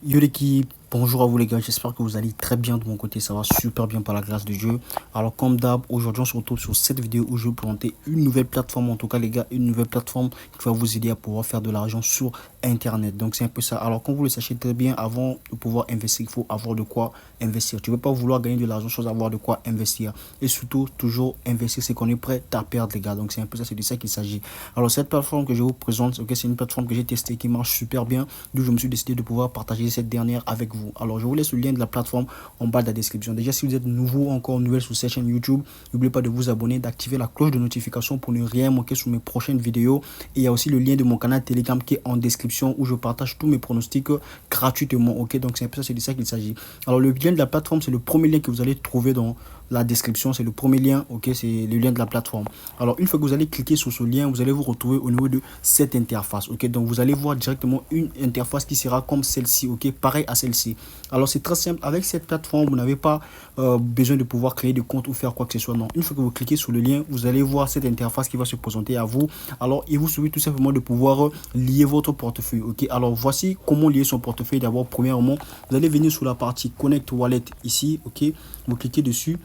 Yo l'équipe, bonjour à vous les gars, j'espère que vous allez très bien de mon côté, ça va super bien par la grâce de Dieu. Alors comme d'hab, aujourd'hui on se retrouve sur cette vidéo où je vais vous présenter une nouvelle plateforme, en tout cas les gars, une nouvelle plateforme qui va vous aider à pouvoir faire de l'argent sur internet. Donc c'est un peu ça. Alors comme vous le sachez très bien, avant de pouvoir investir, il faut avoir de quoi investir. Tu ne peux pas vouloir gagner de l'argent sans avoir de quoi investir. Et surtout, toujours investir, c'est qu'on est prêt à perdre les gars. Donc c'est un peu ça, c'est de ça qu'il s'agit. Alors cette plateforme que je vous présente, ok, c'est une plateforme que j'ai testée qui marche super bien, d'où je me suis décidé de pouvoir partager cette dernière avec vous. Alors je vous laisse le lien de la plateforme en bas de la description. Déjà si vous êtes nouveau, encore nouvelle sur cette chaîne YouTube, n'oubliez pas de vous abonner, d'activer la cloche de notification pour ne rien manquer sur mes prochaines vidéos. Et il y a aussi le lien de mon canal Telegram qui est en description où je partage tous mes pronostics gratuitement. Ok, donc c'est un peu ça, c'est de ça qu'il s'agit. Alors le lien de la plateforme, c'est le premier lien que vous allez trouver dans la description, c'est le premier lien, ok, c'est le lien de la plateforme. Alors une fois que vous allez cliquer sur ce lien, vous allez vous retrouver au niveau de cette interface, ok. Donc vous allez voir directement une interface qui sera comme celle-ci, ok, pareil à celle-ci. Alors c'est très simple, avec cette plateforme vous n'avez pas besoin de pouvoir créer de compte ou faire quoi que ce soit, non. Une fois que vous cliquez sur le lien, vous allez voir cette interface qui va se présenter à vous. Alors il vous suffit tout simplement de pouvoir lier votre portefeuille, ok. Alors voici comment lier son portefeuille. D'abord, premièrement, vous allez venir sur la partie Connect Wallet ici, ok. Vous cliquez dessus.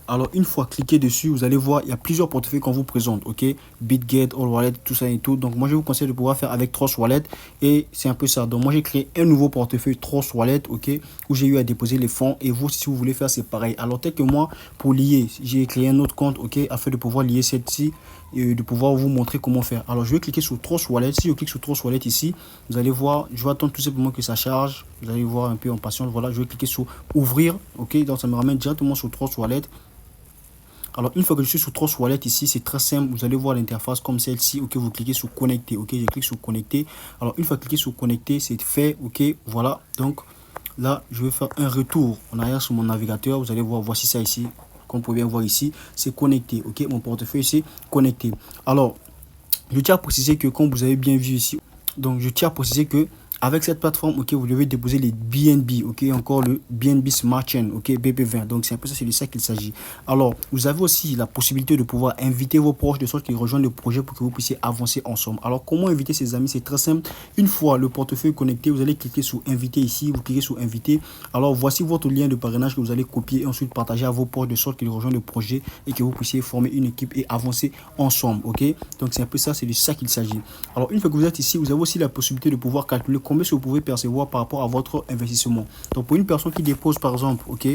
Alors une fois cliqué dessus, vous allez voir, il y a plusieurs portefeuilles qu'on vous présente, ok, BitGet, All Wallet, tout ça et tout. Donc moi je vous conseille de pouvoir faire avec Trust Wallet et c'est un peu ça. Donc moi j'ai créé un nouveau portefeuille Trust Wallet, ok, où j'ai eu à déposer les fonds et vous si vous voulez faire c'est pareil. Alors tel que moi pour lier, j'ai créé un autre compte, ok, afin de pouvoir lier celle-ci et de pouvoir vous montrer comment faire. Alors je vais cliquer sur Trust Wallet. Si je clique sur Trust Wallet ici, vous allez voir, je vais attendre tout simplement que ça charge. Vous allez voir un peu en patience. Voilà, je vais cliquer sur ouvrir, ok, donc ça me ramène directement sur Trust Wallet. Alors une fois que je suis sur Trust Wallet ici, c'est très simple, vous allez voir l'interface comme celle-ci, ok, vous cliquez sur connecter, ok, je clique sur connecter. Alors une fois cliqué sur connecter, c'est fait, ok, voilà. Donc là je vais faire un retour en arrière sur mon navigateur, vous allez voir, voici ça ici, comme vous pouvez bien voir ici, c'est connecté, ok, mon portefeuille c'est connecté. Alors je tiens à préciser que comme vous avez bien vu ici, donc je tiens à préciser que avec cette plateforme, ok, vous devez déposer les BNB, ok, encore le BNB Smart Chain, ok, BP20. Donc c'est un peu ça, c'est de ça qu'il s'agit. Alors, vous avez aussi la possibilité de pouvoir inviter vos proches de sorte qu'ils rejoignent le projet pour que vous puissiez avancer ensemble. Alors, comment inviter ses amis? C'est très simple. Une fois le portefeuille connecté, vous allez cliquer sur inviter ici, vous cliquez sur inviter. Alors, voici votre lien de parrainage que vous allez copier et ensuite partager à vos proches de sorte qu'ils rejoignent le projet et que vous puissiez former une équipe et avancer ensemble, ok. Donc c'est un peu ça, c'est de ça qu'il s'agit. Alors, une fois que vous êtes ici, vous avez aussi la possibilité de pouvoir calculer combien vous pouvez percevoir par rapport à votre investissement. Donc pour une personne qui dépose par exemple, ok,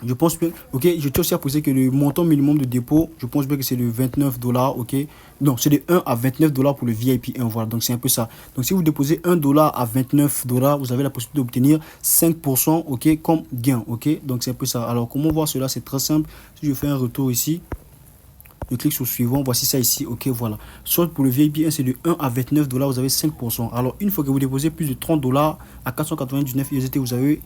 je pense que, ok, je tiens aussi à préciser que le montant minimum de dépôt, je pense bien que c'est de 29 dollars, ok. Non, c'est de 1 à 29 dollars pour le VIP 1, voilà, donc c'est un peu ça. Donc si vous déposez 1 dollar à 29 dollars, vous avez la possibilité d'obtenir 5%, ok, comme gain, ok. Donc c'est un peu ça. Alors comment voir cela? C'est très simple. Si je fais un retour ici, je clique sur suivant, voici ça ici, ok, voilà. Soit pour le VIP 1, c'est de 1 à 29 dollars, vous avez 5%. Alors, une fois que vous déposez plus de 30 dollars à 499 USD, vous avez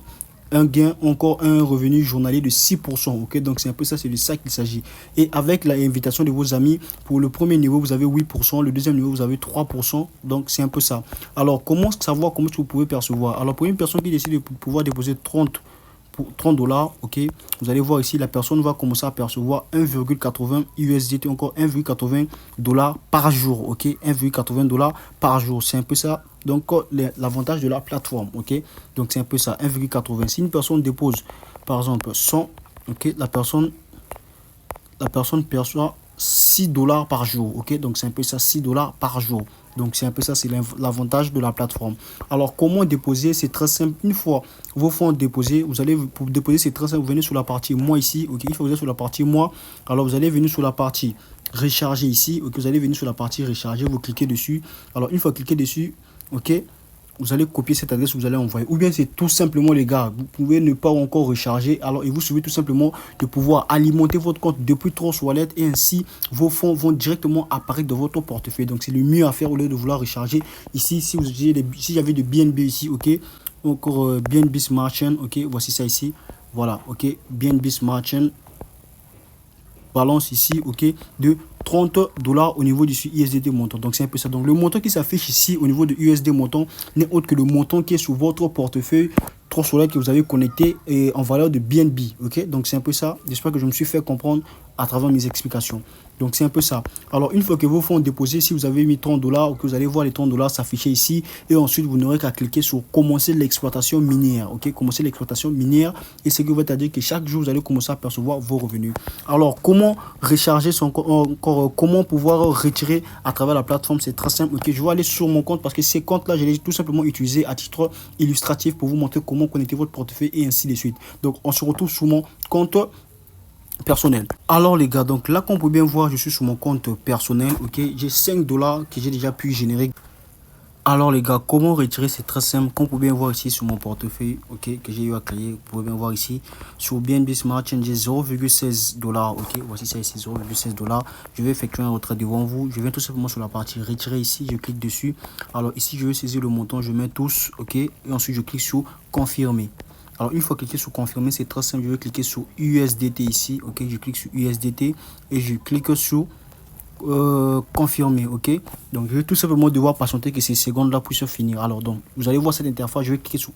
un gain, encore un revenu journalier de 6%, ok. Donc c'est un peu ça, c'est de ça qu'il s'agit. Et avec l'invitation de vos amis, pour le premier niveau vous avez 8%, le deuxième niveau vous avez 3%, donc c'est un peu ça. Alors comment savoir, comment vous pouvez percevoir? Alors pour une personne qui décide de pouvoir déposer 30 dollars, ok, vous allez voir ici, la personne va commencer à percevoir 1,80 USDT, encore 1,80 dollars par jour, ok, 1,80 dollars par jour, c'est un peu ça. Donc l'avantage de la plateforme, ok, donc c'est un peu ça, 1,80. Si une personne dépose par exemple 100, ok, la personne perçoit 6 dollars par jour, ok, donc c'est un peu ça, 6 dollars par jour. Donc c'est un peu ça, c'est l'avantage de la plateforme. Alors comment déposer? C'est très simple. Une fois vos fonds déposés, vous allez, pour déposer c'est très simple, vous venez sur la partie moi ici, ok, une fois que vous êtes sur la partie moi, alors vous allez venir sur la partie recharger ici, ok, vous allez venir sur la partie recharger, vous cliquez dessus. Alors une fois cliqué dessus, ok, vous allez copier cette adresse, vous allez envoyer. Ou bien c'est tout simplement les gars, vous pouvez ne pas encore recharger. Alors il vous suffit tout simplement de pouvoir alimenter votre compte depuis Trust Wallet et ainsi vos fonds vont directement apparaître dans votre portefeuille. Donc c'est le mieux à faire au lieu de vouloir recharger. Ici, si vous avez si j'avais de BNB ici, ok, encore BNB Smart Chain, ok, voici ça ici. Voilà, ok, BNB Smart Chain. Balance ici, ok, de 30 dollars au niveau du USDT montant. Donc c'est un peu ça. Donc le montant qui s'affiche ici au niveau de USD montant n'est autre que le montant qui est sur votre portefeuille Trust Wallet que vous avez connecté et en valeur de BNB, ok. Donc c'est un peu ça. J'espère que je me suis fait comprendre à travers mes explications. Donc c'est un peu ça. Alors une fois que vos fonds déposés, si vous avez mis 30 dollars ou que vous allez voir les 30 dollars s'afficher ici, et ensuite vous n'aurez qu'à cliquer sur commencer l'exploitation minière. Ok, commencer l'exploitation minière, et ce qui veut dire que chaque jour vous allez commencer à percevoir vos revenus. Alors comment recharger son compte, comment pouvoir retirer à travers la plateforme, c'est très simple. Ok, je vais aller sur mon compte parce que ces comptes là je les ai tout simplement utilisés à titre illustratif pour vous montrer comment connecter votre portefeuille et ainsi de suite. Donc on se retrouve sur mon compte personnel. Alors les gars, donc là qu'on peut bien voir, je suis sur mon compte personnel. Ok, j'ai 5 dollars que j'ai déjà pu générer. Alors les gars, comment retirer? C'est très simple. Comme vous pouvez bien voir ici sur mon portefeuille, ok, que j'ai eu à créer, vous pouvez bien voir ici sur BNB Smart Chain, j'ai 0,16 dollars. Ok, voici ça ici, 0,16 dollars. Je vais effectuer un retrait devant vous. Je viens tout simplement sur la partie retirer ici, je clique dessus. Alors ici je vais saisir le montant, je mets tous, ok, et ensuite je clique sur confirmer. Alors une fois cliqué sur confirmer, c'est très simple. Je vais cliquer sur USDT ici, ok, je clique sur USDT et je clique sur confirmer. Ok, donc je vais tout simplement devoir patienter que ces secondes là puissent finir. Alors donc vous allez voir cette interface, je vais cliquer sur,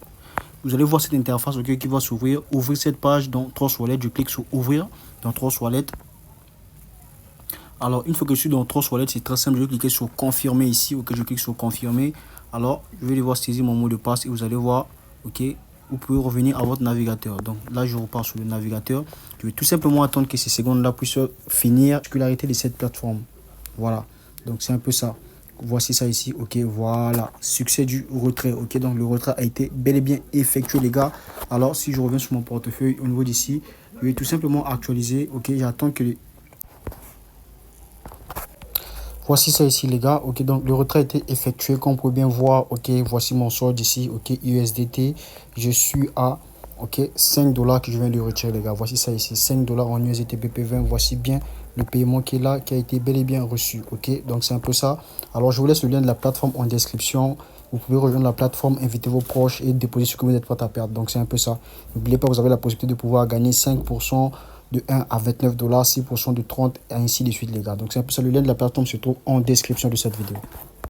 vous allez voir cette interface, ok, qui va s'ouvrir. Ouvrir cette page dans Trust Wallet, je clique sur ouvrir dans Trust Wallet. Alors une fois que je suis dans Trust Wallet, c'est très simple, je vais cliquer sur confirmer ici. Ok, je clique sur confirmer. Alors je vais devoir saisir mon mot de passe et vous allez voir, ok, vous pouvez revenir à votre navigateur. Donc là je repars sur le navigateur. Je vais tout simplement attendre que ces secondes là puissent finir. Particularité de cette plateforme, voilà, donc c'est un peu ça. Voici ça ici, ok, voilà, succès du retrait. Ok, donc le retrait a été bel et bien effectué les gars. Alors si je reviens sur mon portefeuille au niveau d'ici, je vais tout simplement actualiser. Ok, j'attends que les... Voici ça ici les gars. Ok, donc le retrait a été effectué comme vous pouvez bien voir. Ok, voici mon solde ici. Ok, USDT, je suis à, ok, 5 dollars que je viens de retirer les gars. Voici ça ici, 5 dollars en USDT BP20. Voici bien le paiement qui est là, qui a été bel et bien reçu. Ok, donc c'est un peu ça. Alors je vous laisse le lien de la plateforme en description. Vous pouvez rejoindre la plateforme, inviter vos proches et déposer ce que vous n'êtes pas à perdre. Donc c'est un peu ça. N'oubliez pas, vous avez la possibilité de pouvoir gagner 5% de 1 à 29 dollars, 6% de 30 et ainsi de suite les gars. Donc c'est un peu ça, le lien de la plateforme se trouve en description de cette vidéo.